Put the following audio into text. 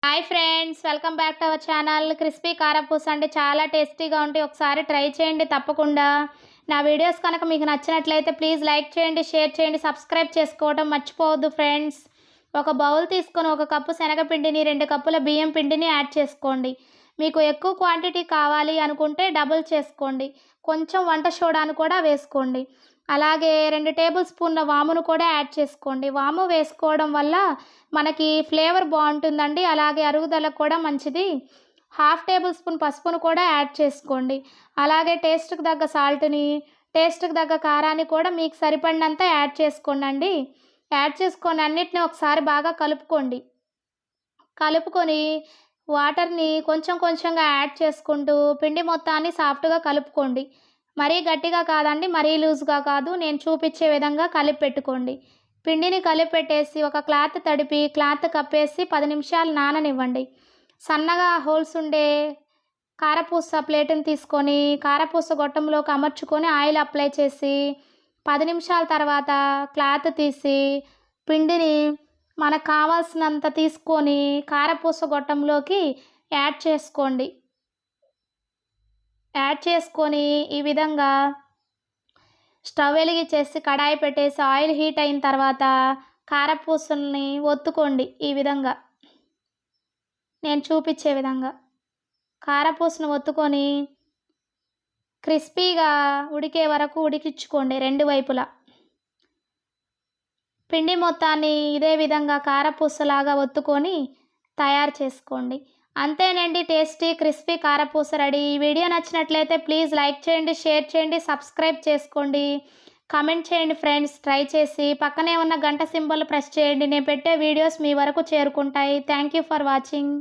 Hi friends, welcome back to our channel. Crispy కారపూస అండి, చాలా టేస్టీగా ఉంటాయి. ఒకసారి ట్రై చేయండి తప్పకుండా. నా వీడియోస్ కనుక మీకు నచ్చినట్లయితే ప్లీజ్ లైక్ చేయండి, షేర్ చేయండి, సబ్స్క్రైబ్ చేసుకోవడం మర్చిపోవద్దు ఫ్రెండ్స్. ఒక బౌల్ తీసుకొని 1 కప్పు శనగపిండిని, 2 కప్పుల బియ్యం పిండిని యాడ్ చేసుకోండి. మీకు ఎక్కువ క్వాంటిటీ కావాలి అనుకుంటే డబుల్ చేసుకోండి. కొంచెం వంట సోడాను కూడా వేసుకోండి. అలాగే 2 టేబుల్ స్పూన్ల వామును కూడా యాడ్ చేసుకోండి. వాము వేసుకోవడం వల్ల మనకి ఫ్లేవర్ బాగుంటుందండి. అలాగే అరుగుదలకు కూడా మంచిది. 1/2 టేబుల్ స్పూన్ పసుపును కూడా యాడ్ చేసుకోండి. అలాగే టేస్ట్కి తగ్గ సాల్ట్ని, టేస్ట్కి తగ్గ కారాన్ని కూడా మీకు సరిపడినంత యాడ్ చేసుకోండి. యాడ్ చేసుకొని అన్నిటిని ఒకసారి బాగా కలుపుకోండి. కలుపుకొని వాటర్ని కొంచెం కొంచెంగా యాడ్ చేసుకుంటూ పిండి మొత్తాన్ని సాఫ్ట్గా కలుపుకోండి. మరీ గట్టిగా కాదండి, మరీ లూజ్గా కాదు. నేను చూపించే విధంగా కలిపి పెట్టుకోండి. పిండిని కలిపి పెట్టేసి ఒక క్లాత్ తడిపి క్లాత్ కప్పేసి 10 నిమిషాలు నాననివ్వండి. సన్నగా హోల్స్ ఉండే కారపూస ప్లేటుని తీసుకొని కారపూస గొట్టంలోకి అమర్చుకొని ఆయిల్ అప్లై చేసి 10 నిమిషాల తర్వాత క్లాత్ తీసి పిండిని మనకు కావాల్సినంత తీసుకొని కారపూస గొట్టంలోకి యాడ్ చేసుకోండి. యాడ్ చేసుకొని ఈ విధంగా స్టవ్ వెలిగించేసి కడాయి పెట్టేసి ఆయిల్ హీట్ అయిన తర్వాత కారపూసల్ని ఒత్తుకోండి. ఈ విధంగా నేను చూపించే విధంగా కారపూసను ఒత్తుకొని క్రిస్పీగా ఉడికే వరకు ఉడికించుకోండి 2 వైపులా. పిండి మొత్తాన్ని ఇదే విధంగా కారపూసలాగా ఒత్తుకొని తయారు చేసుకోండి. అంతేనండి, టేస్టీ క్రిస్పీ కారపూస రెడీ. ఈ వీడియో నచ్చినట్లయితే ప్లీజ్ లైక్ చేయండి, షేర్ చేయండి, సబ్స్క్రైబ్ చేసుకోండి, కామెంట్ చేయండి ఫ్రెండ్స్. ట్రై చేసి పక్కనే ఉన్న గంట సింబల్ ప్రెస్ చేయండి. నేను పెట్టే వీడియోస్ మీ వరకు చేరుకుంటాయి. Thank you for watching.